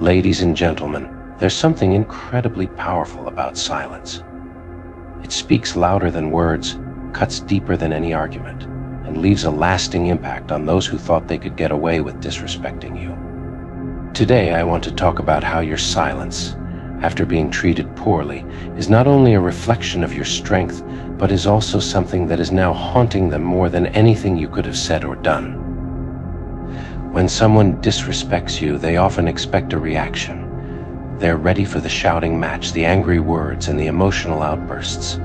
Ladies and gentlemen, there's something incredibly powerful about silence. It speaks louder than words, cuts deeper than any argument, and leaves a lasting impact on those who thought they could get away with disrespecting you. Today, I want to talk about how your silence, after being treated poorly, is not only a reflection of your strength, but is also something that is now haunting them more than anything you could have said or done. When someone disrespects you, they often expect a reaction. They're ready for the shouting match, the angry words, and the emotional outbursts.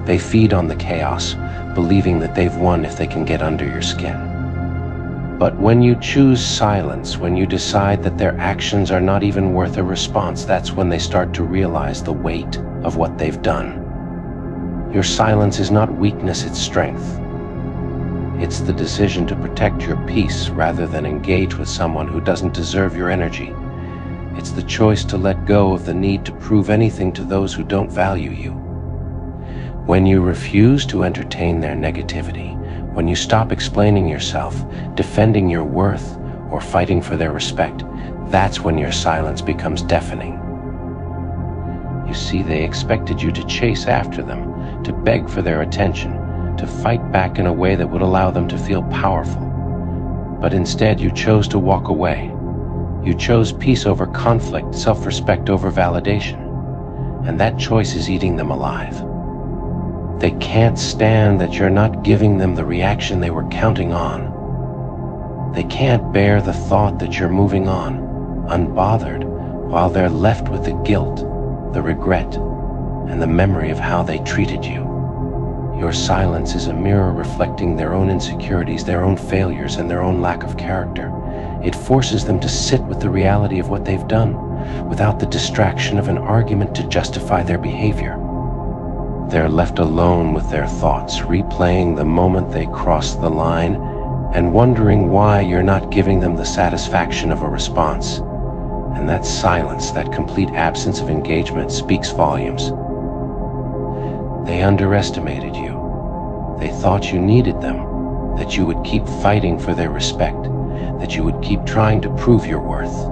They feed on the chaos, believing that they've won if they can get under your skin. But when you choose silence, when you decide that their actions are not even worth a response, that's when they start to realize the weight of what they've done. Your silence is not weakness, it's strength. It's the decision to protect your peace rather than engage with someone who doesn't deserve your energy. It's the choice to let go of the need to prove anything to those who don't value you. When you refuse to entertain their negativity, when you stop explaining yourself, defending your worth, or fighting for their respect, that's when your silence becomes deafening. You see, they expected you to chase after them, to beg for their attention, to fight back in a way that would allow them to feel powerful. But instead, you chose to walk away. You chose peace over conflict, self-respect over validation. And that choice is eating them alive. They can't stand that you're not giving them the reaction they were counting on. They can't bear the thought that you're moving on, unbothered, while they're left with the guilt, the regret, and the memory of how they treated you. Your silence is a mirror reflecting their own insecurities, their own failures, and their own lack of character. It forces them to sit with the reality of what they've done, without the distraction of an argument to justify their behavior. They're left alone with their thoughts, replaying the moment they crossed the line, and wondering why you're not giving them the satisfaction of a response. And that silence, that complete absence of engagement, speaks volumes. They underestimated you. They thought you needed them, that you would keep fighting for their respect, that you would keep trying to prove your worth.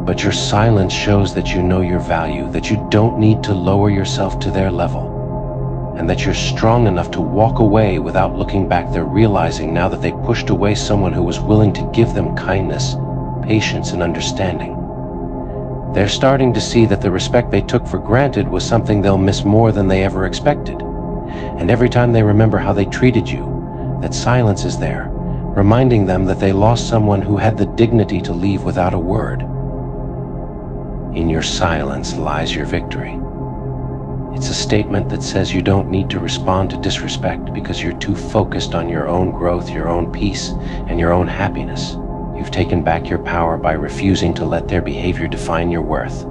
But your silence shows that you know your value, that you don't need to lower yourself to their level, and that you're strong enough to walk away without looking back. They're realizing now that they pushed away someone who was willing to give them kindness, patience, and understanding. They're starting to see that the respect they took for granted was something they'll miss more than they ever expected. And every time they remember how they treated you, that silence is there, reminding them that they lost someone who had the dignity to leave without a word. In your silence lies your victory. It's a statement that says you don't need to respond to disrespect because you're too focused on your own growth, your own peace, and your own happiness. You've taken back your power by refusing to let their behavior define your worth.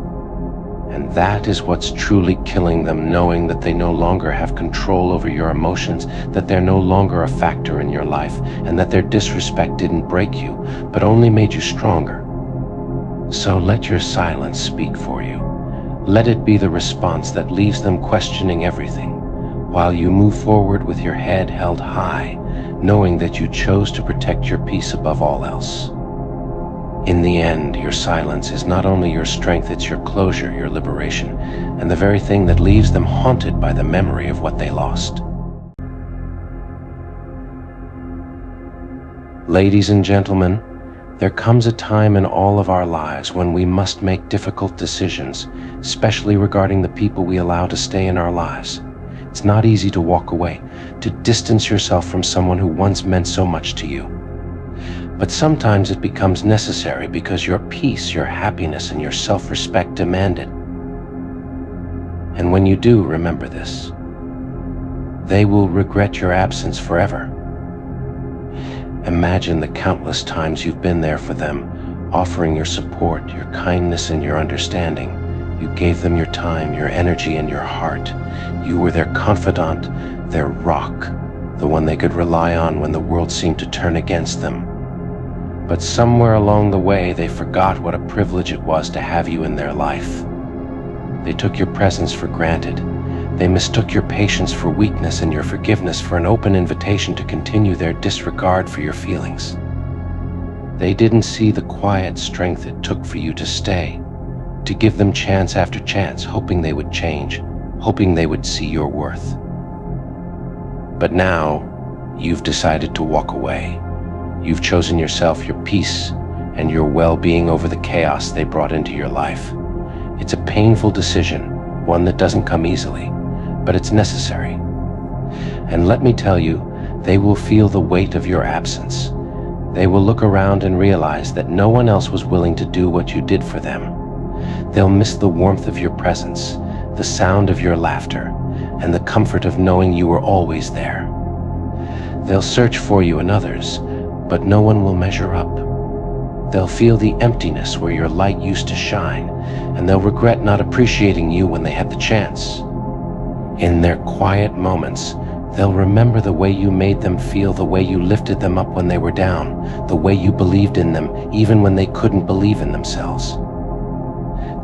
And that is what's truly killing them, knowing that they no longer have control over your emotions, that they're no longer a factor in your life, and that their disrespect didn't break you, but only made you stronger. So let your silence speak for you. Let it be the response that leaves them questioning everything, while you move forward with your head held high, knowing that you chose to protect your peace above all else. In the end, your silence is not only your strength, it's your closure, your liberation, and the very thing that leaves them haunted by the memory of what they lost. Ladies and gentlemen, there comes a time in all of our lives when we must make difficult decisions, especially regarding the people we allow to stay in our lives. It's not easy to walk away, to distance yourself from someone who once meant so much to you. But sometimes it becomes necessary because your peace, your happiness, and your self-respect demand it. And when you do, remember this: they will regret your absence forever. Imagine the countless times you've been there for them, offering your support, your kindness, and your understanding. You gave them your time, your energy, and your heart. You were their confidant, their rock, the one they could rely on when the world seemed to turn against them. But somewhere along the way, they forgot what a privilege it was to have you in their life. They took your presence for granted. They mistook your patience for weakness and your forgiveness for an open invitation to continue their disregard for your feelings. They didn't see the quiet strength it took for you to stay, to give them chance after chance, hoping they would change, hoping they would see your worth. But now, you've decided to walk away. You've chosen yourself, your peace, and your well-being over the chaos they brought into your life. It's a painful decision, one that doesn't come easily, but it's necessary. And let me tell you, they will feel the weight of your absence. They will look around and realize that no one else was willing to do what you did for them. They'll miss the warmth of your presence, the sound of your laughter, and the comfort of knowing you were always there. They'll search for you in others, but no one will measure up. They'll feel the emptiness where your light used to shine, and they'll regret not appreciating you when they had the chance. In their quiet moments, they'll remember the way you made them feel, the way you lifted them up when they were down, the way you believed in them even when they couldn't believe in themselves.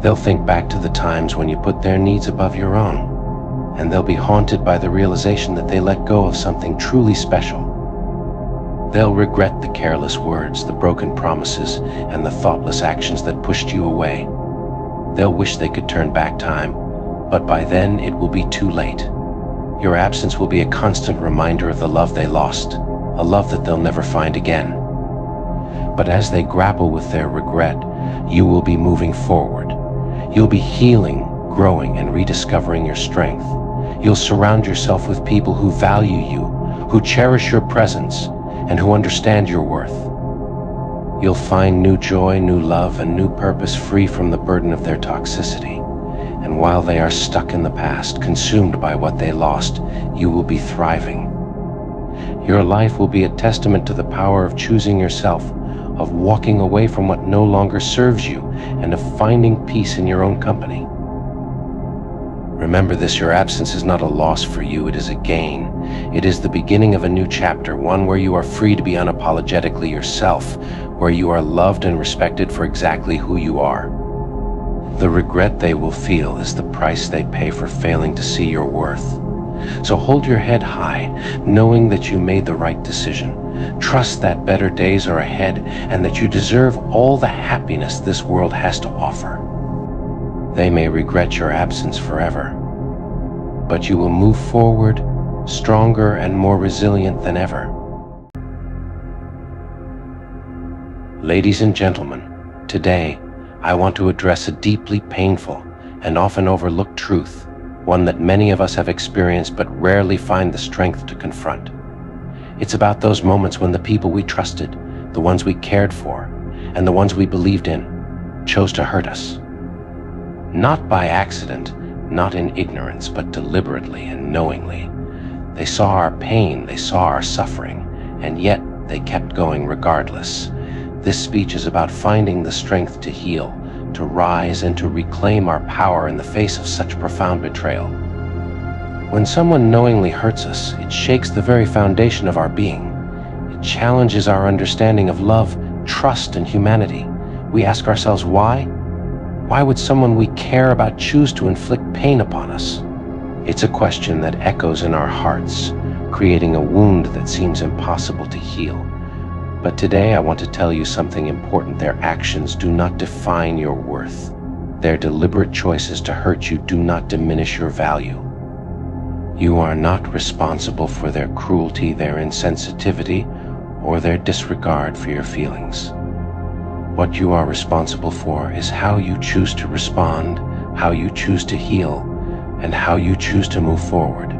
They'll think back to the times when you put their needs above your own, and they'll be haunted by the realization that they let go of something truly special. They'll regret the careless words, the broken promises, and the thoughtless actions that pushed you away. They'll wish they could turn back time, but by then it will be too late. Your absence will be a constant reminder of the love they lost, a love that they'll never find again. But as they grapple with their regret, you will be moving forward. You'll be healing, growing, and rediscovering your strength. You'll surround yourself with people who value you, who cherish your presence, and who understand your worth. You'll find new joy, new love, and new purpose free from the burden of their toxicity. And while they are stuck in the past, consumed by what they lost, you will be thriving. Your life will be a testament to the power of choosing yourself, of walking away from what no longer serves you, and of finding peace in your own company. Remember this, your absence is not a loss for you, it is a gain. It is the beginning of a new chapter, one where you are free to be unapologetically yourself, where you are loved and respected for exactly who you are. The regret they will feel is the price they pay for failing to see your worth. So hold your head high, knowing that you made the right decision. Trust that better days are ahead and that you deserve all the happiness this world has to offer. They may regret your absence forever, but you will move forward, stronger and more resilient than ever. Ladies and gentlemen, today I want to address a deeply painful and often overlooked truth, one that many of us have experienced but rarely find the strength to confront. It's about those moments when the people we trusted, the ones we cared for, and the ones we believed in, chose to hurt us. Not by accident, not in ignorance, but deliberately and knowingly. They saw our pain, they saw our suffering, and yet they kept going regardless. This speech is about finding the strength to heal, to rise, and to reclaim our power in the face of such profound betrayal. When someone knowingly hurts us, it shakes the very foundation of our being. It challenges our understanding of love, trust, and humanity. We ask ourselves, why? Why would someone we care about choose to inflict pain upon us? It's a question that echoes in our hearts, creating a wound that seems impossible to heal. But today I want to tell you something important. Their actions do not define your worth. Their deliberate choices to hurt you do not diminish your value. You are not responsible for their cruelty, their insensitivity, or their disregard for your feelings. What you are responsible for is how you choose to respond, how you choose to heal, and how you choose to move forward.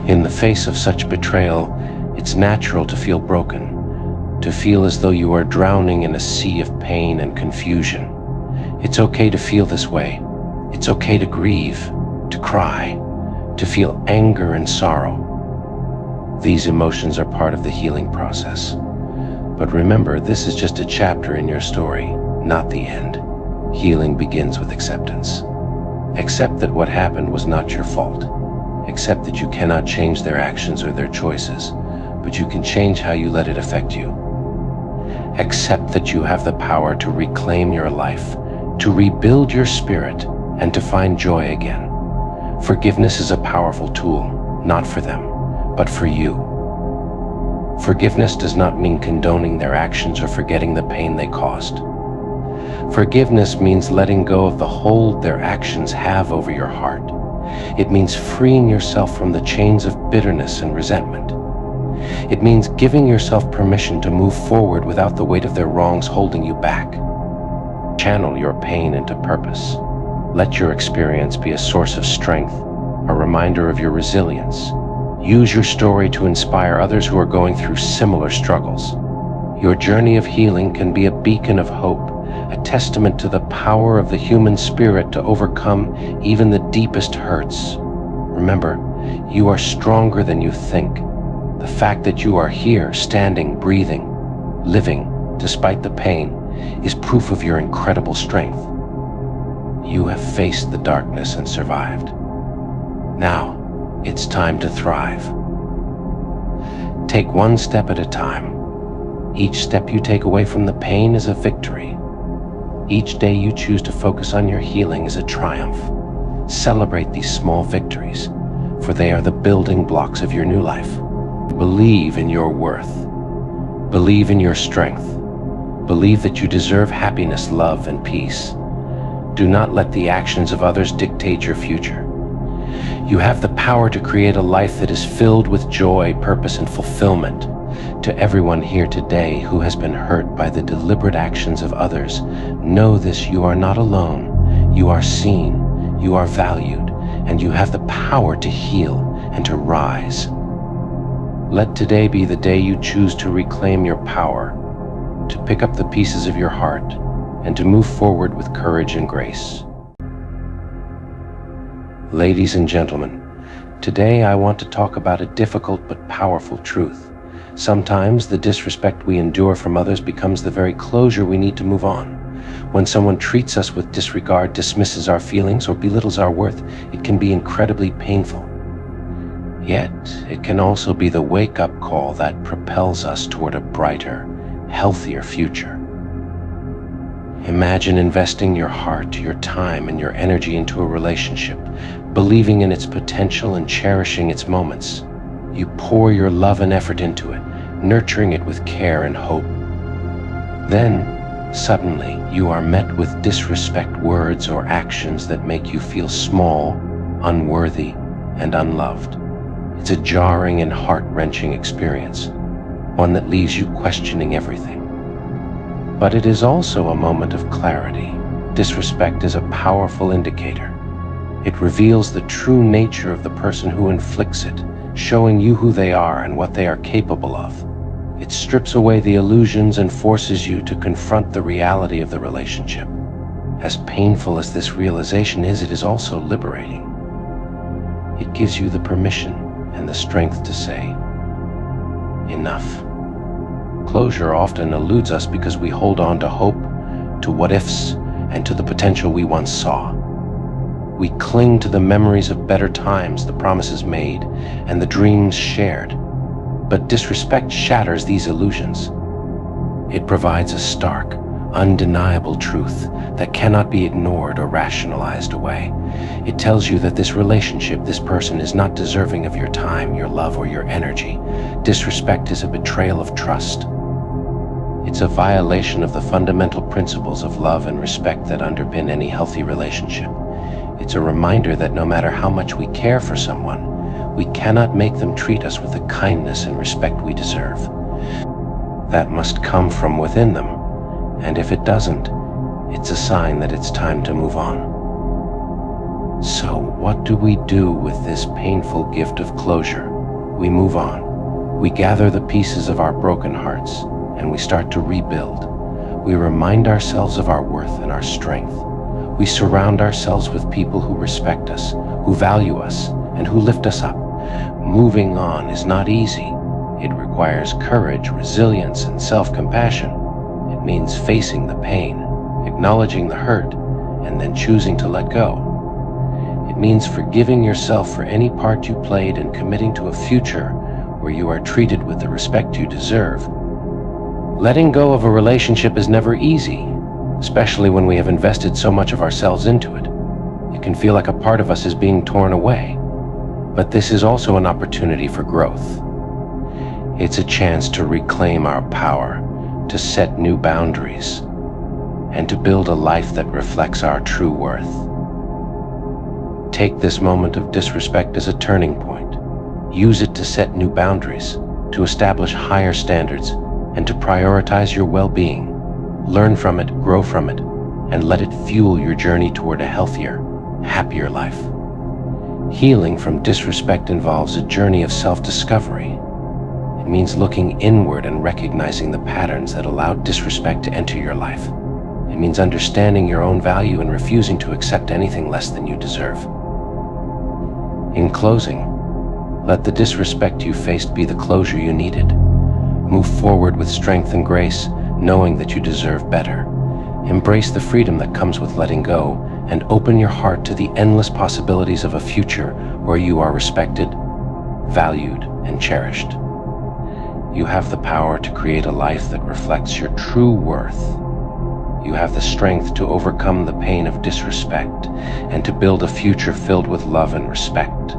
In the face of such betrayal, it's natural to feel broken, to feel as though you are drowning in a sea of pain and confusion. It's okay to feel this way. It's okay to grieve, to cry, to feel anger and sorrow. These emotions are part of the healing process. But remember, this is just a chapter in your story, not the end. Healing begins with acceptance. Accept that what happened was not your fault. Accept that you cannot change their actions or their choices, but you can change how you let it affect you. Accept that you have the power to reclaim your life, to rebuild your spirit, and to find joy again. Forgiveness is a powerful tool, not for them, but for you. Forgiveness does not mean condoning their actions or forgetting the pain they caused. Forgiveness means letting go of the hold their actions have over your heart. It means freeing yourself from the chains of bitterness and resentment. It means giving yourself permission to move forward without the weight of their wrongs holding you back. Channel your pain into purpose. Let your experience be a source of strength, a reminder of your resilience. Use your story to inspire others who are going through similar struggles. Your journey of healing can be a beacon of hope, a testament to the power of the human spirit to overcome even the deepest hurts. Remember, you are stronger than you think. The fact that you are here, standing, breathing, living, despite the pain, is proof of your incredible strength. You have faced the darkness and survived. Now, it's time to thrive. Take one step at a time. Each step you take away from the pain is a victory. Each day you choose to focus on your healing is a triumph. Celebrate these small victories, for they are the building blocks of your new life. Believe in your worth. Believe in your strength. Believe that you deserve happiness, love, and peace. Do not let the actions of others dictate your future. You have the power to create a life that is filled with joy, purpose, and fulfillment. To everyone here today who has been hurt by the deliberate actions of others, know this: you are not alone. You are seen, you are valued, and you have the power to heal and to rise. Let today be the day you choose to reclaim your power, to pick up the pieces of your heart, and to move forward with courage and grace. Ladies and gentlemen, today I want to talk about a difficult but powerful truth. Sometimes the disrespect we endure from others becomes the very closure we need to move on. When someone treats us with disregard, dismisses our feelings, or belittles our worth, it can be incredibly painful. Yet, it can also be the wake-up call that propels us toward a brighter, healthier future. Imagine investing your heart, your time, and your energy into a relationship, believing in its potential and cherishing its moments. You pour your love and effort into it, nurturing it with care and hope. Then, suddenly, you are met with disrespect, words, or actions that make you feel small, unworthy, and unloved. It's a jarring and heart-wrenching experience, one that leaves you questioning everything. But it is also a moment of clarity. Disrespect is a powerful indicator. It reveals the true nature of the person who inflicts it, showing you who they are and what they are capable of. It strips away the illusions and forces you to confront the reality of the relationship. As painful as this realization is, it is also liberating. It gives you the permission and the strength to say, enough. Closure often eludes us because we hold on to hope, to what-ifs, and to the potential we once saw. We cling to the memories of better times, the promises made, and the dreams shared. But disrespect shatters these illusions. It provides a stark, undeniable truth that cannot be ignored or rationalized away. It tells you that this relationship, this person, is not deserving of your time, your love, or your energy. Disrespect is a betrayal of trust. It's a violation of the fundamental principles of love and respect that underpin any healthy relationship. It's a reminder that no matter how much we care for someone, we cannot make them treat us with the kindness and respect we deserve. That must come from within them, and if it doesn't, it's a sign that it's time to move on. So what do we do with this painful gift of closure? We move on. We gather the pieces of our broken hearts, and we start to rebuild. We remind ourselves of our worth and our strength. We surround ourselves with people who respect us, who value us, and who lift us up. Moving on is not easy. It requires courage, resilience, and self-compassion. It means facing the pain, acknowledging the hurt, and then choosing to let go. It means forgiving yourself for any part you played and committing to a future where you are treated with the respect you deserve. Letting go of a relationship is never easy, especially when we have invested so much of ourselves into it. It can feel like a part of us is being torn away. But this is also an opportunity for growth. It's a chance to reclaim our power, to set new boundaries, and to build a life that reflects our true worth. Take this moment of disrespect as a turning point. Use it to set new boundaries, to establish higher standards, and to prioritize your well-being. Learn from it, grow from it, and let it fuel your journey toward a healthier, happier life. Healing from disrespect involves a journey of self-discovery. It means looking inward and recognizing the patterns that allow disrespect to enter your life. It means understanding your own value and refusing to accept anything less than you deserve. In closing, let the disrespect you faced be the closure you needed. Move forward with strength and grace, knowing that you deserve better. Embrace the freedom that comes with letting go, and open your heart to the endless possibilities of a future where you are respected, valued, and cherished. You have the power to create a life that reflects your true worth. You have the strength to overcome the pain of disrespect and to build a future filled with love and respect.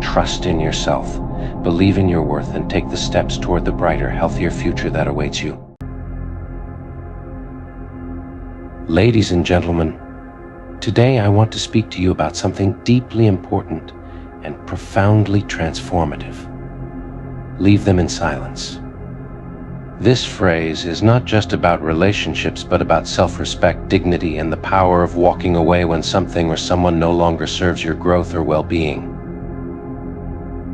Trust in yourself, believe in your worth, and take the steps toward the brighter, healthier future that awaits you. Ladies and gentlemen, today I want to speak to you about something deeply important and profoundly transformative. Leave them in silence. This phrase is not just about relationships, but about self-respect, dignity, and the power of walking away when something or someone no longer serves your growth or well-being.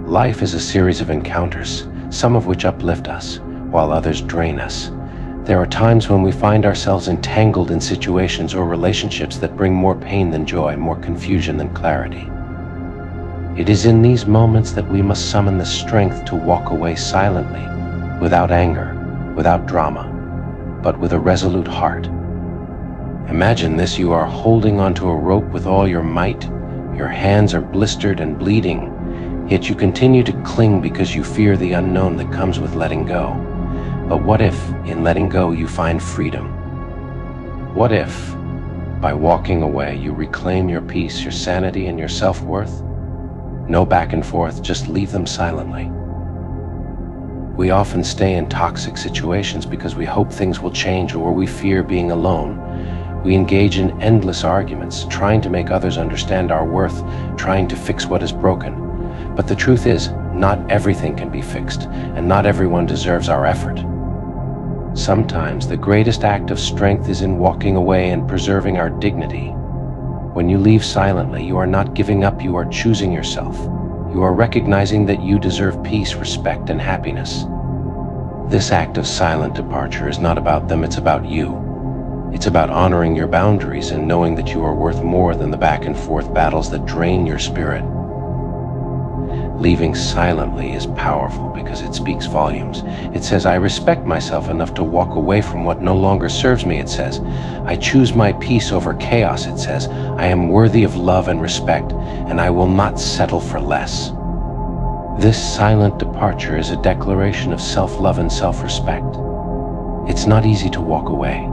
Life is a series of encounters, some of which uplift us, while others drain us. There are times when we find ourselves entangled in situations or relationships that bring more pain than joy, more confusion than clarity. It is in these moments that we must summon the strength to walk away silently, without anger, without drama, but with a resolute heart. Imagine this: you are holding onto a rope with all your might, your hands are blistered and bleeding, yet you continue to cling because you fear the unknown that comes with letting go. But what if, in letting go, you find freedom? What if, by walking away, you reclaim your peace, your sanity, and your self-worth? No back and forth, just leave them silently. We often stay in toxic situations because we hope things will change, or we fear being alone. We engage in endless arguments, trying to make others understand our worth, trying to fix what is broken. But the truth is, not everything can be fixed, and not everyone deserves our effort. Sometimes the greatest act of strength is in walking away and preserving our dignity. When you leave silently, you are not giving up, you are choosing yourself. You are recognizing that you deserve peace, respect, and happiness. This act of silent departure is not about them, it's about you. It's about honoring your boundaries and knowing that you are worth more than the back and forth battles that drain your spirit. Leaving silently is powerful because it speaks volumes. It says, I respect myself enough to walk away from what no longer serves me. It says, I choose my peace over chaos. It says, I am worthy of love and respect, and I will not settle for less. This silent departure is a declaration of self-love and self-respect. It's not easy to walk away,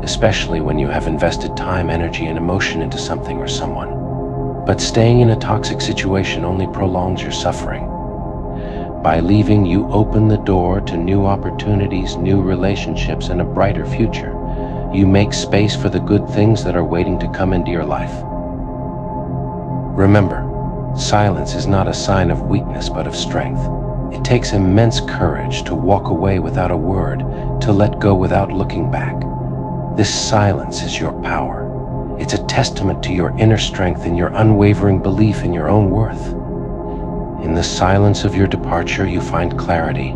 especially when you have invested time, energy, and emotion into something or someone. But staying in a toxic situation only prolongs your suffering. By leaving, you open the door to new opportunities, new relationships, and a brighter future. You make space for the good things that are waiting to come into your life. Remember, silence is not a sign of weakness, but of strength. It takes immense courage to walk away without a word, to let go without looking back. This silence is your power. It's a testament to your inner strength and your unwavering belief in your own worth. In the silence of your departure, you find clarity.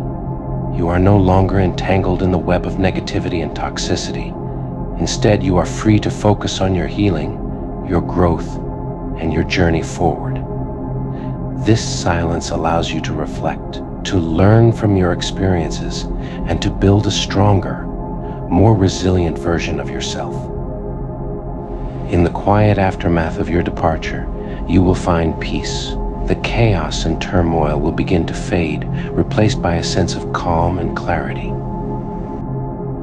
You are no longer entangled in the web of negativity and toxicity. Instead, you are free to focus on your healing, your growth, and your journey forward. This silence allows you to reflect, to learn from your experiences, and to build a stronger, more resilient version of yourself. In the quiet aftermath of your departure, you will find peace. The chaos and turmoil will begin to fade, replaced by a sense of calm and clarity.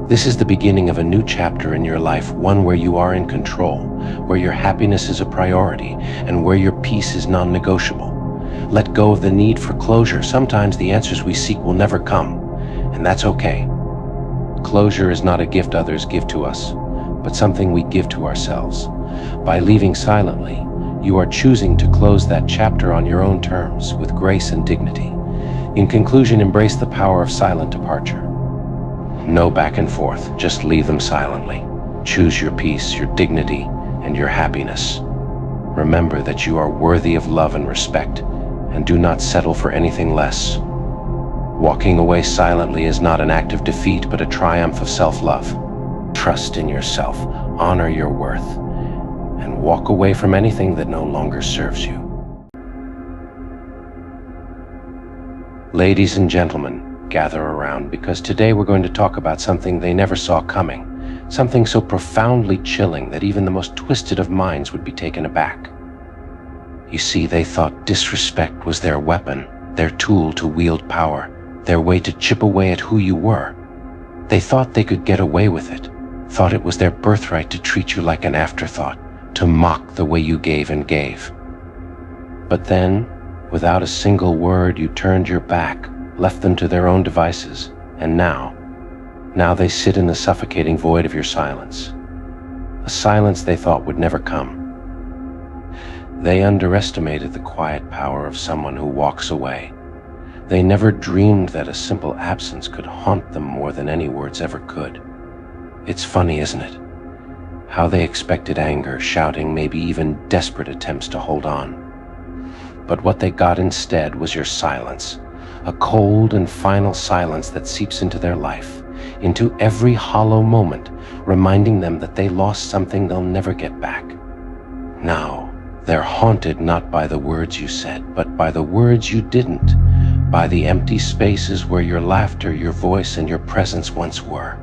This is the beginning of a new chapter in your life, one where you are in control, where your happiness is a priority, and where your peace is non-negotiable. let go of the need for closure. Sometimes the answers we seek will never come, and that's okay. Closure is not a gift others give to us, but something we give to ourselves. By leaving silently, you are choosing to close that chapter on your own terms, with grace and dignity. In conclusion, embrace the power of silent departure. No back and forth, just leave them silently. Choose your peace, your dignity, and your happiness. Remember that you are worthy of love and respect, and do not settle for anything less. Walking away silently is not an act of defeat, but a triumph of self-love. Trust in yourself, honor your worth, and walk away from anything that no longer serves you. Ladies and gentlemen, gather around, because today we're going to talk about something they never saw coming. Something so profoundly chilling that even the most twisted of minds would be taken aback. You see, they thought disrespect was their weapon, their tool to wield power, their way to chip away at who you were. They thought they could get away with it, thought it was their birthright to treat you like an afterthought, to mock the way you gave and gave. But then, without a single word, you turned your back, left them to their own devices, and now they sit in the suffocating void of your silence. A silence they thought would never come. They underestimated the quiet power of someone who walks away. They never dreamed that a simple absence could haunt them more than any words ever could. It's funny, isn't it? How they expected anger, shouting, maybe even desperate attempts to hold on. But what they got instead was your silence, a cold and final silence that seeps into their life, into every hollow moment, reminding them that they lost something they'll never get back. Now, they're haunted not by the words you said, but by the words you didn't, by the empty spaces where your laughter, your voice, and your presence once were.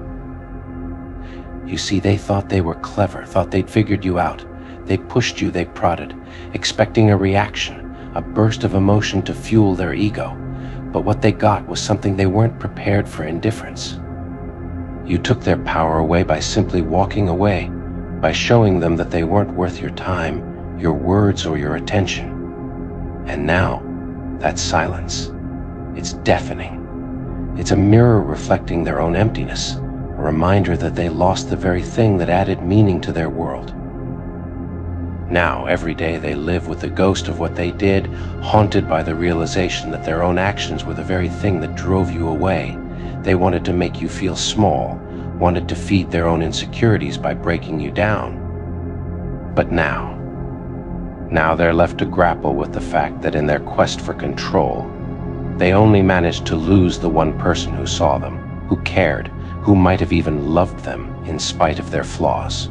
You see, they thought they were clever, thought they'd figured you out. They pushed you, they prodded, expecting a reaction, a burst of emotion to fuel their ego. But what they got was something they weren't prepared for: indifference. You took their power away by simply walking away, by showing them that they weren't worth your time, your words, or your attention. And now, that silence, it's deafening. It's a mirror reflecting their own emptiness, a reminder that they lost the very thing that added meaning to their world. Now, every day they live with the ghost of what they did, haunted by the realization that their own actions were the very thing that drove you away. They wanted to make you feel small, wanted to feed their own insecurities by breaking you down. But now they're left to grapple with the fact that in their quest for control, they only managed to lose the one person who saw them, who cared, who might have even loved them in spite of their flaws.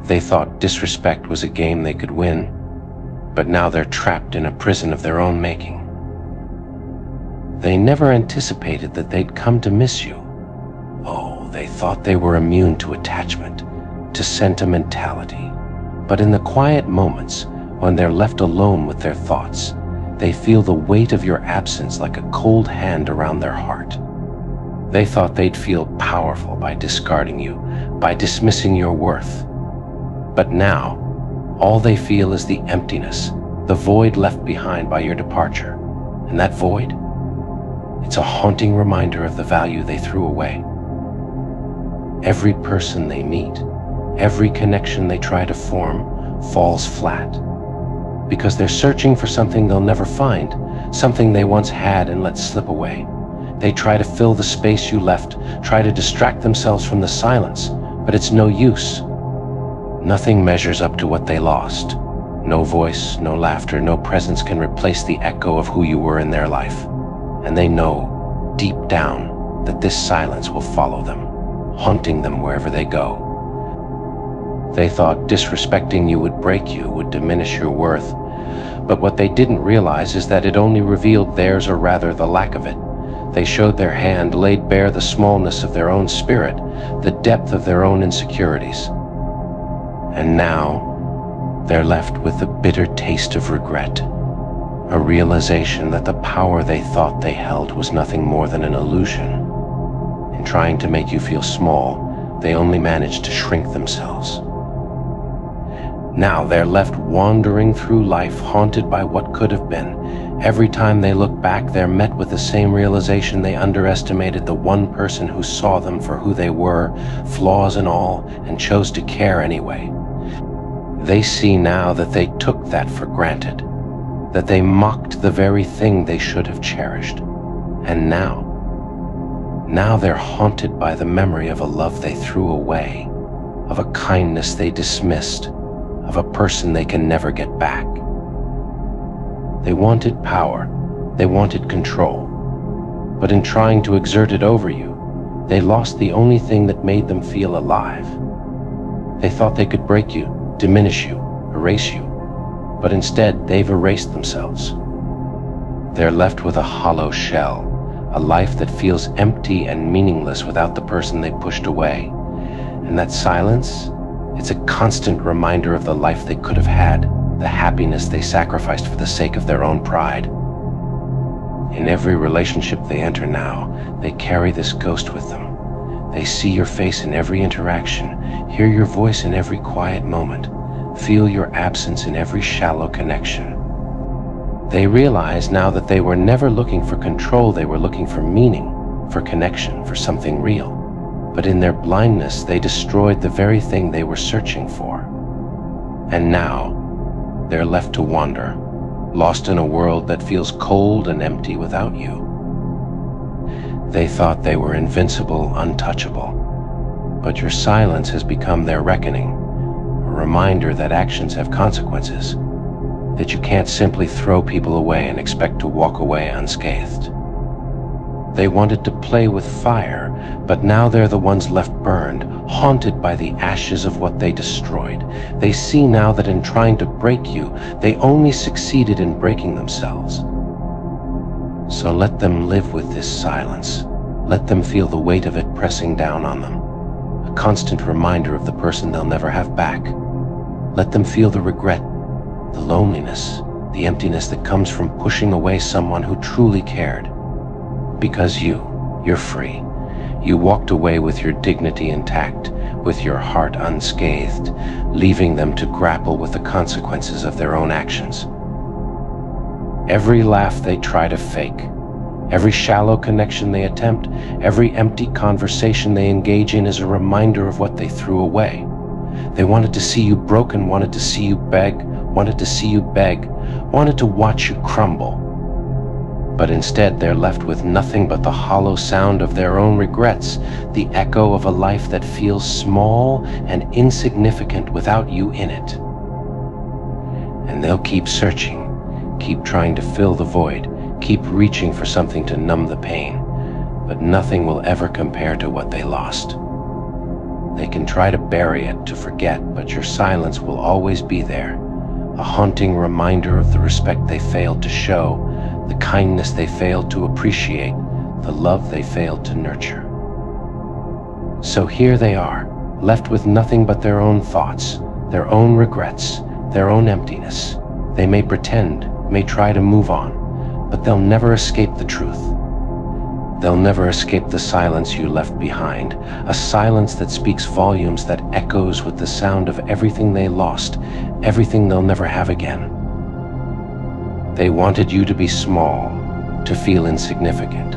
They thought disrespect was a game they could win, but now they're trapped in a prison of their own making. They never anticipated that they'd come to miss you. Oh, they thought they were immune to attachment, to sentimentality. But in the quiet moments, when they're left alone with their thoughts, they feel the weight of your absence like a cold hand around their heart. They thought they'd feel powerful by discarding you, by dismissing your worth. But now, all they feel is the emptiness, the void left behind by your departure. And that void? It's a haunting reminder of the value they threw away. Every person they meet, every connection they try to form, falls flat. Because they're searching for something they'll never find, something they once had and let slip away. They try to fill the space you left, try to distract themselves from the silence, but it's no use. Nothing measures up to what they lost. No voice, no laughter, no presence can replace the echo of who you were in their life. And they know, deep down, that this silence will follow them, haunting them wherever they go. They thought disrespecting you would break you, would diminish your worth. But what they didn't realize is that it only revealed theirs, or rather the lack of it. They showed their hand, laid bare the smallness of their own spirit, the depth of their own insecurities. And now, they're left with the bitter taste of regret, a realization that the power they thought they held was nothing more than an illusion. In trying to make you feel small, they only managed to shrink themselves. Now they're left wandering through life, haunted by what could have been. Every time they look back, they're met with the same realization: they underestimated the one person who saw them for who they were, flaws and all, and chose to care anyway. They see now that they took that for granted, that they mocked the very thing they should have cherished. And now they're haunted by the memory of a love they threw away, of a kindness they dismissed, of a person they can never get back. They wanted power, they wanted control, but in trying to exert it over you, they lost the only thing that made them feel alive. They thought they could break you, diminish you, erase you, but instead they've erased themselves. They're left with a hollow shell, a life that feels empty and meaningless without the person they pushed away. And that silence, it's a constant reminder of the life they could have had, the happiness they sacrificed for the sake of their own pride. In every relationship they enter now, they carry this ghost with them. They see your face in every interaction, hear your voice in every quiet moment, feel your absence in every shallow connection. They realize now that they were never looking for control, they were looking for meaning, for connection, for something real. But in their blindness, they destroyed the very thing they were searching for. And now, they're left to wander, lost in a world that feels cold and empty without you. They thought they were invincible, untouchable, but your silence has become their reckoning, a reminder that actions have consequences, that you can't simply throw people away and expect to walk away unscathed. They wanted to play with fire, but now they're the ones left burned, haunted by the ashes of what they destroyed. They see now that in trying to break you, they only succeeded in breaking themselves. So let them live with this silence. Let them feel the weight of it pressing down on them, a constant reminder of the person they'll never have back. Let them feel the regret, the loneliness, the emptiness that comes from pushing away someone who truly cared. Because you're free. You walked away with your dignity intact, with your heart unscathed, leaving them to grapple with the consequences of their own actions. Every laugh they try to fake, every shallow connection they attempt, every empty conversation they engage in is a reminder of what they threw away. They wanted to see you broken, wanted to see you beg, wanted to see you beg, wanted to watch you crumble. But instead they're left with nothing but the hollow sound of their own regrets, the echo of a life that feels small and insignificant without you in it. And they'll keep searching, keep trying to fill the void, keep reaching for something to numb the pain, but nothing will ever compare to what they lost. They can try to bury it, to forget, but your silence will always be there, a haunting reminder of the respect they failed to show, the kindness they failed to appreciate, the love they failed to nurture. So here they are, left with nothing but their own thoughts, their own regrets, their own emptiness. They may pretend, may try to move on, but they'll never escape the truth. They'll never escape the silence you left behind, a silence that speaks volumes, that echoes with the sound of everything they lost, everything they'll never have again. They wanted you to be small, to feel insignificant.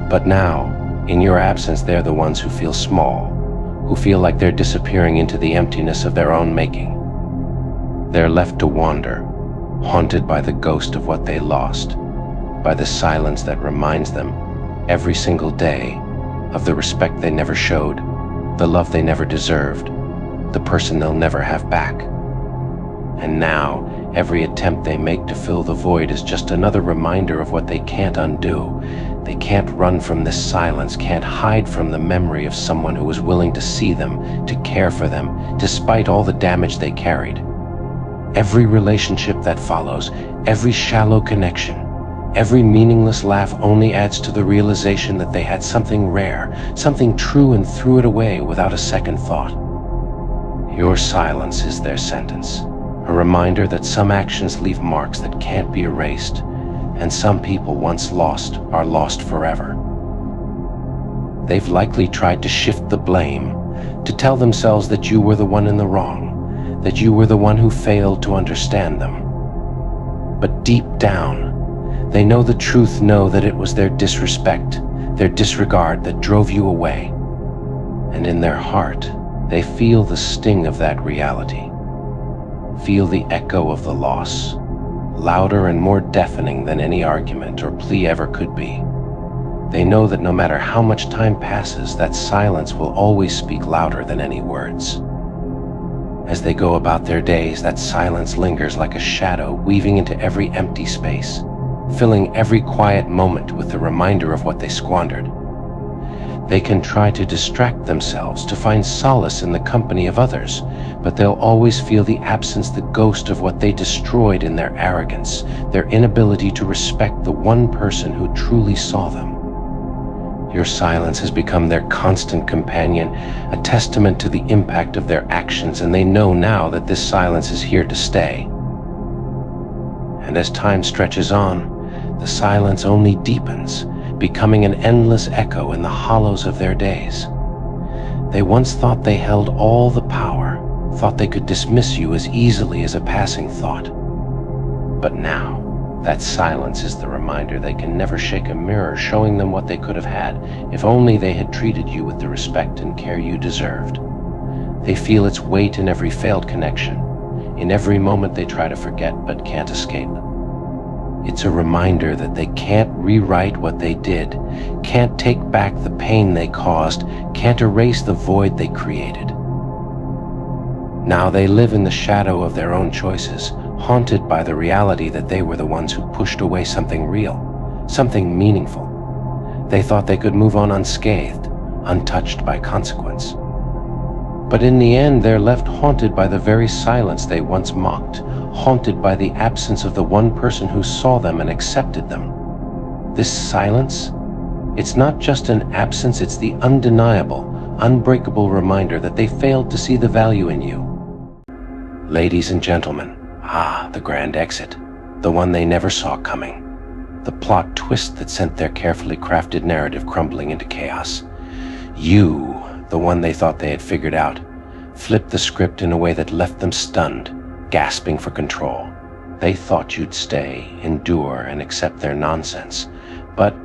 But now, in your absence, they're the ones who feel small, who feel like they're disappearing into the emptiness of their own making. They're left to wander, haunted by the ghost of what they lost, by the silence that reminds them every single day of the respect they never showed, the love they never deserved, the person they'll never have back. And now, every attempt they make to fill the void is just another reminder of what they can't undo. They can't run from this silence, can't hide from the memory of someone who was willing to see them, to care for them, despite all the damage they carried. Every relationship that follows, every shallow connection, every meaningless laugh only adds to the realization that they had something rare, something true, and threw it away without a second thought. Your silence is their sentence, a reminder that some actions leave marks that can't be erased, and some people once lost are lost forever. They've likely tried to shift the blame, to tell themselves that you were the one in the wrong, that you were the one who failed to understand them. But deep down, they know the truth, know that it was their disrespect, their disregard that drove you away. And in their heart, they feel the sting of that reality, feel the echo of the loss, louder and more deafening than any argument or plea ever could be. They know that no matter how much time passes, that silence will always speak louder than any words. As they go about their days, that silence lingers like a shadow, weaving into every empty space, filling every quiet moment with the reminder of what they squandered. They can try to distract themselves, to find solace in the company of others, but they'll always feel the absence, the ghost of what they destroyed in their arrogance, their inability to respect the one person who truly saw them. Your silence has become their constant companion, a testament to the impact of their actions, and they know now that this silence is here to stay. And as time stretches on, the silence only deepens, becoming an endless echo in the hollows of their days. They once thought they held all the power, thought they could dismiss you as easily as a passing thought. But now, that silence is the reminder they can never shake a mirror showing them what they could have had if only they had treated you with the respect and care you deserved. They feel its weight in every failed connection, in every moment they try to forget but can't escape. It's a reminder that they can't rewrite what they did, can't take back the pain they caused, can't erase the void they created. Now they live in the shadow of their own choices, haunted by the reality that they were the ones who pushed away something real, something meaningful. They thought they could move on unscathed, untouched by consequence. But in the end, they're left haunted by the very silence they once mocked, haunted by the absence of the one person who saw them and accepted them. This silence, it's not just an absence, it's the undeniable, unbreakable reminder that they failed to see the value in you. Ladies and gentlemen, the grand exit, the one they never saw coming, the plot twist that sent their carefully crafted narrative crumbling into chaos. You, the one they thought they had figured out, flipped the script in a way that left them stunned, gasping for control. They thought you'd stay, endure, and accept their nonsense. But,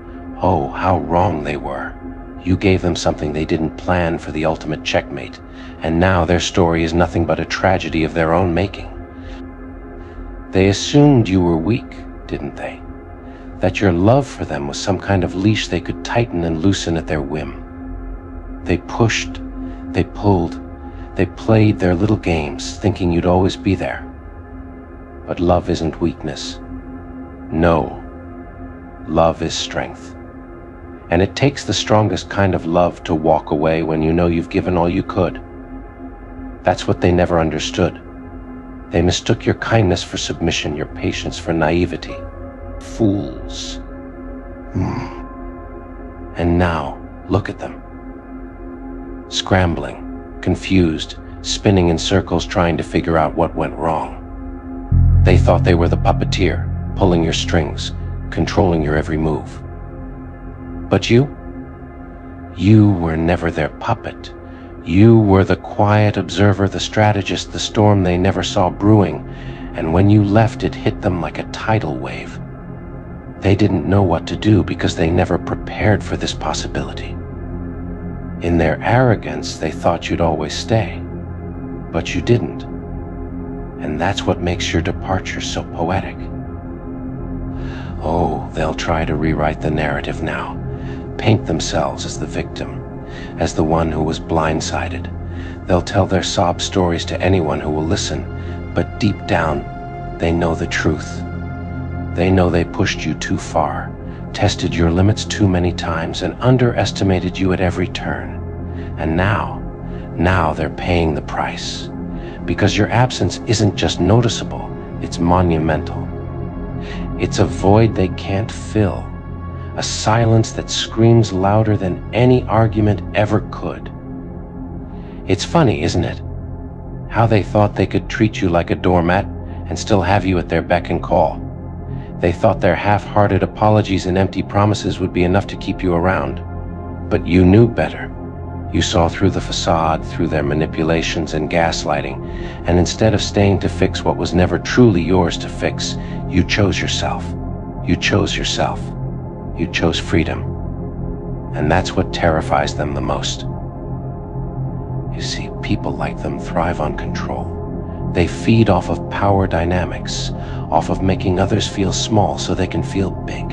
oh, how wrong they were. You gave them something they didn't plan for, the ultimate checkmate, and now their story is nothing but a tragedy of their own making. They assumed you were weak, didn't they? That your love for them was some kind of leash they could tighten and loosen at their whim. They pushed, they pulled, they played their little games, thinking you'd always be there. But love isn't weakness. No, love is strength. And it takes the strongest kind of love to walk away when you know you've given all you could. That's what they never understood. They mistook your kindness for submission, your patience for naivety. Fools. And now, look at them. Scrambling, confused, spinning in circles trying to figure out what went wrong. They thought they were the puppeteer, pulling your strings, controlling your every move. But you were never their puppet. You were the quiet observer, the strategist, the storm they never saw brewing, and when you left, it hit them like a tidal wave. They didn't know what to do because they never prepared for this possibility. In their arrogance, they thought you'd always stay, but you didn't. And that's what makes your departure so poetic. Oh, they'll try to rewrite the narrative now, paint themselves as the victim, as the one who was blindsided. They'll tell their sob stories to anyone who will listen, but deep down, they know the truth. They know they pushed you too far, tested your limits too many times, and underestimated you at every turn. And now they're paying the price. Because your absence isn't just noticeable, it's monumental. It's a void they can't fill, a silence that screams louder than any argument ever could. It's funny, isn't it? How they thought they could treat you like a doormat and still have you at their beck and call. They thought their half-hearted apologies and empty promises would be enough to keep you around. But you knew better. You saw through the facade, through their manipulations and gaslighting, and instead of staying to fix what was never truly yours to fix, you chose yourself. You chose yourself. You chose freedom. And that's what terrifies them the most. You see, people like them thrive on control. They feed off of power dynamics, off of making others feel small so they can feel big.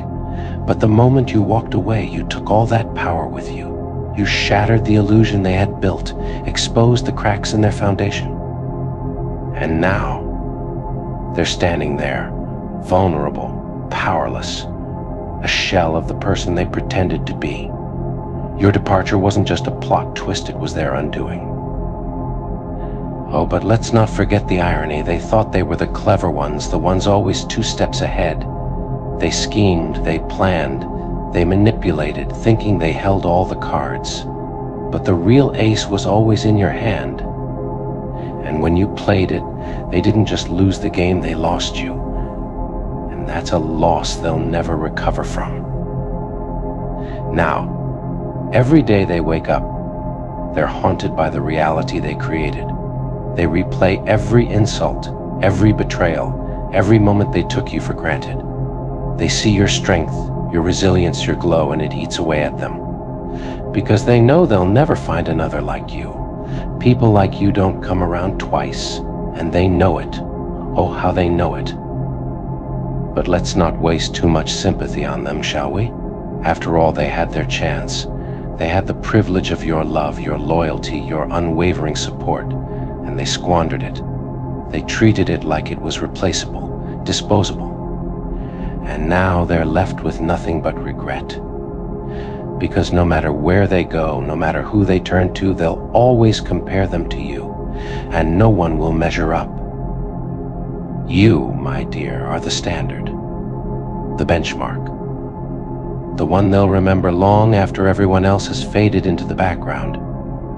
But the moment you walked away, you took all that power with you. You shattered the illusion they had built, exposed the cracks in their foundation. And now, they're standing there, vulnerable, powerless, a shell of the person they pretended to be. Your departure wasn't just a plot twist, it was their undoing. Oh, but let's not forget the irony. They thought they were the clever ones, the ones always 2 steps ahead. They schemed, they planned, they manipulated, thinking they held all the cards. But the real ace was always in your hand. And when you played it, they didn't just lose the game, they lost you. And that's a loss they'll never recover from. Now, every day they wake up, they're haunted by the reality they created. They replay every insult, every betrayal, every moment they took you for granted. They see your strength, your resilience, your glow, and it eats away at them. Because they know they'll never find another like you. People like you don't come around twice, and they know it. Oh, how they know it. But let's not waste too much sympathy on them, shall we? After all, they had their chance. They had the privilege of your love, your loyalty, your unwavering support, and they squandered it. They treated it like it was replaceable, disposable. And now they're left with nothing but regret. Because no matter where they go, no matter who they turn to, they'll always compare them to you, and no one will measure up. You, my dear, are the standard, the benchmark, the one they'll remember long after everyone else has faded into the background.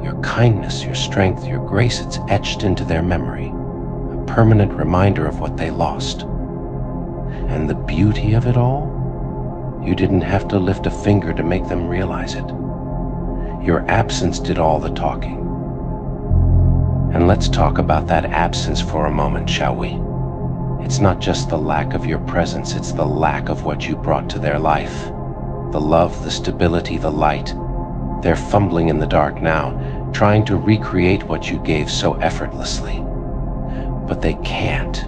Your kindness, your strength, your grace, it's etched into their memory, a permanent reminder of what they lost. And the beauty of it all? You didn't have to lift a finger to make them realize it. Your absence did all the talking. And let's talk about that absence for a moment, shall we? It's not just the lack of your presence, it's the lack of what you brought to their life. The love, the stability, the light. They're fumbling in the dark now, trying to recreate what you gave so effortlessly. But they can't.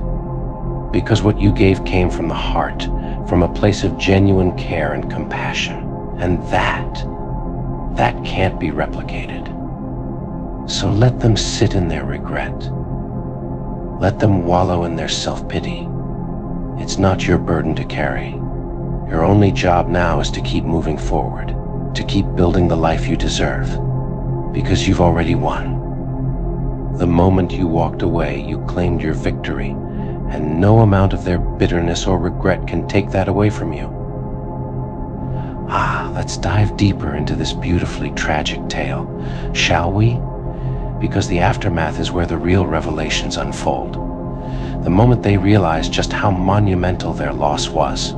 Because what you gave came from the heart, from a place of genuine care and compassion. And that can't be replicated. So let them sit in their regret. Let them wallow in their self-pity. It's not your burden to carry. Your only job now is to keep moving forward, to keep building the life you deserve, because you've already won. The moment you walked away, you claimed your victory, and no amount of their bitterness or regret can take that away from you. Let's dive deeper into this beautifully tragic tale, shall we? Because the aftermath is where the real revelations unfold. The moment they realize just how monumental their loss was.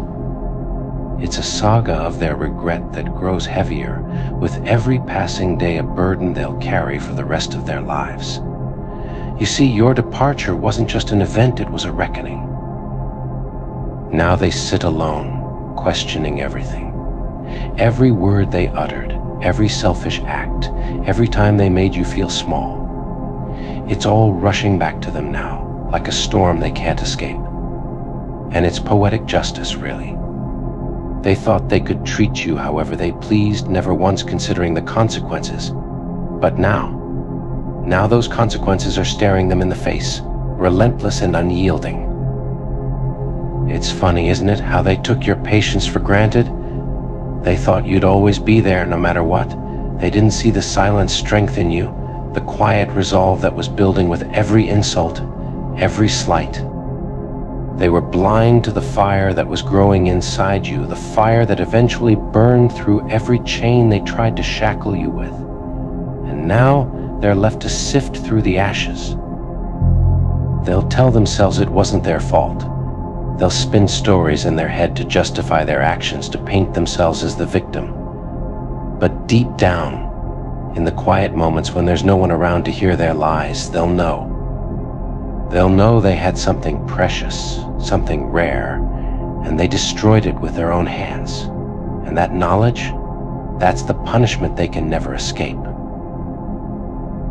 It's a saga of their regret that grows heavier with every passing day, a burden they'll carry for the rest of their lives. You see, your departure wasn't just an event, it was a reckoning. Now they sit alone, questioning everything. Every word they uttered, every selfish act, every time they made you feel small. It's all rushing back to them now, like a storm they can't escape. And it's poetic justice, really. They thought they could treat you however they pleased, never once considering the consequences. But now those consequences are staring them in the face, relentless and unyielding. It's funny, isn't it, how they took your patience for granted? They thought you'd always be there no matter what. They didn't see the silent strength in you, the quiet resolve that was building with every insult, every slight. They were blind to the fire that was growing inside you, the fire that eventually burned through every chain they tried to shackle you with. And now they're left to sift through the ashes. They'll tell themselves it wasn't their fault. They'll spin stories in their head to justify their actions, to paint themselves as the victim. But deep down, In the quiet moments when there's no one around to hear their lies, they'll know. They'll know they had something precious, something rare, and they destroyed it with their own hands. And that knowledge, that's the punishment they can never escape.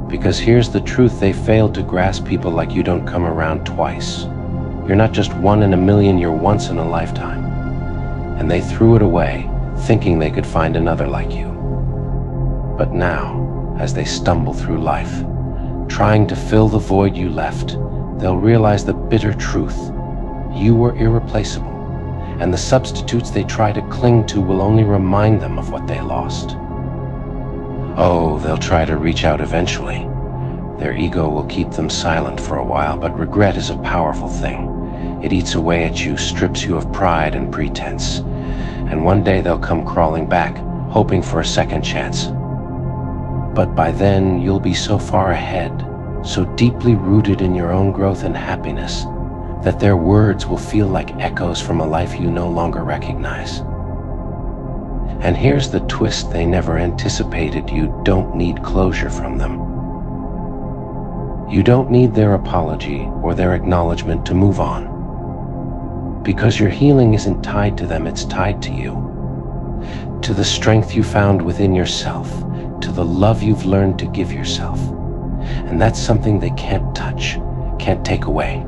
Because here's the truth they failed to grasp: people like you don't come around twice. You're not just one in a million, you're once in a lifetime. And they threw it away, thinking they could find another like you. But now, as they stumble through life, trying to fill the void you left, they'll realize the bitter truth. You were irreplaceable, and the substitutes they try to cling to will only remind them of what they lost. Oh, they'll try to reach out eventually. Their ego will keep them silent for a while, but regret is a powerful thing. It eats away at you, strips you of pride and pretense. And one day they'll come crawling back, hoping for a second chance. But by then, you'll be so far ahead, so deeply rooted in your own growth and happiness, that their words will feel like echoes from a life you no longer recognize. And here's the twist they never anticipated: you don't need closure from them. You don't need their apology or their acknowledgement to move on. Because your healing isn't tied to them, it's tied to you. To the strength you found within yourself, to the love you've learned to give yourself. And that's something they can't touch, can't take away.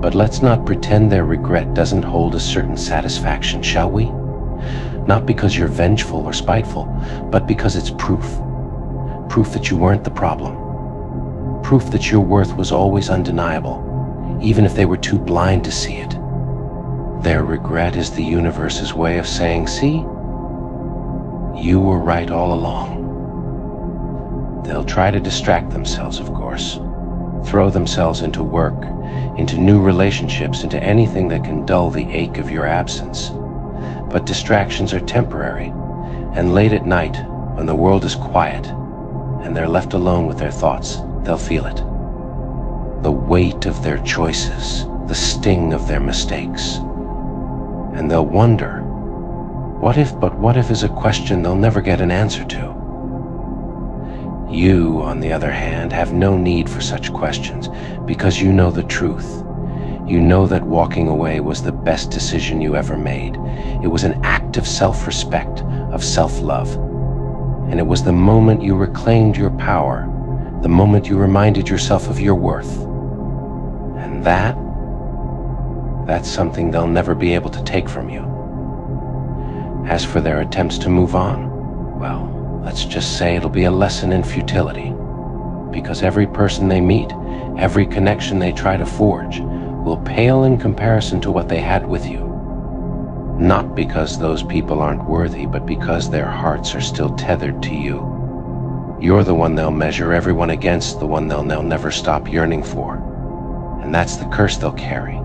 But let's not pretend their regret doesn't hold a certain satisfaction, shall we? Not because you're vengeful or spiteful, but because it's proof. Proof that you weren't the problem. Proof that your worth was always undeniable, even if they were too blind to see it. Their regret is the universe's way of saying, see, you were right all along. They'll try to distract themselves, of course, throw themselves into work, into new relationships, into anything that can dull the ache of your absence. But distractions are temporary, and late at night, when the world is quiet and they're left alone with their thoughts, they'll feel it. The weight of their choices, the sting of their mistakes. And they'll wonder, what if, but what if is a question they'll never get an answer to. You, on the other hand, have no need for such questions, because you know the truth. You know that walking away was the best decision you ever made. It was an act of self-respect, of self-love. And it was the moment you reclaimed your power, the moment you reminded yourself of your worth. And that's something they'll never be able to take from you. As for their attempts to move on, well, let's just say it'll be a lesson in futility. Because every person they meet, every connection they try to forge, will pale in comparison to what they had with you. Not because those people aren't worthy, but because their hearts are still tethered to you. You're the one they'll measure everyone against, the one they'll never stop yearning for. And that's the curse they'll carry.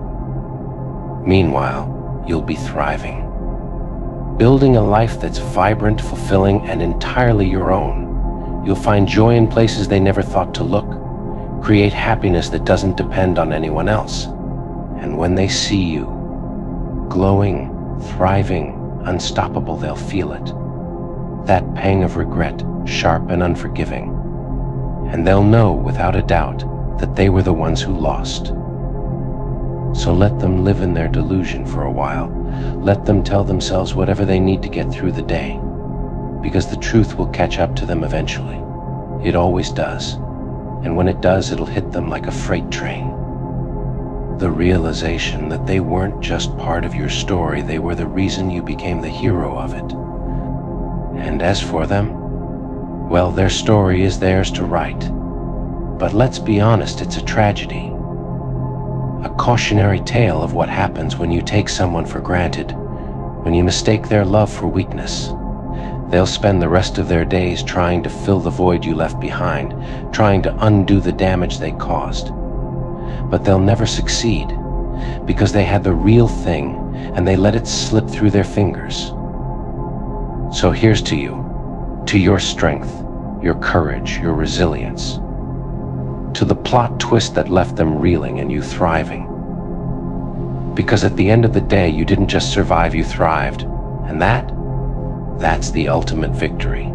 Meanwhile, you'll be thriving. Building a life that's vibrant, fulfilling, and entirely your own. You'll find joy in places they never thought to look. Create happiness that doesn't depend on anyone else. And when they see you, glowing, thriving, unstoppable, they'll feel it. That pang of regret, sharp and unforgiving. And they'll know, without a doubt, that they were the ones who lost. So let them live in their delusion for a while. Let them tell themselves whatever they need to get through the day. Because the truth will catch up to them eventually. It always does. And when it does, it'll hit them like a freight train. The realization that they weren't just part of your story, they were the reason you became the hero of it. And as for them, well, their story is theirs to write. But let's be honest, it's a tragedy. A cautionary tale of what happens when you take someone for granted, when you mistake their love for weakness. They'll spend the rest of their days trying to fill the void you left behind, trying to undo the damage they caused. But they'll never succeed, because they had the real thing and they let it slip through their fingers. So here's to you, to your strength, your courage, your resilience, to the plot twist that left them reeling and you thriving. Because at the end of the day, you didn't just survive, you thrived. And that's the ultimate victory.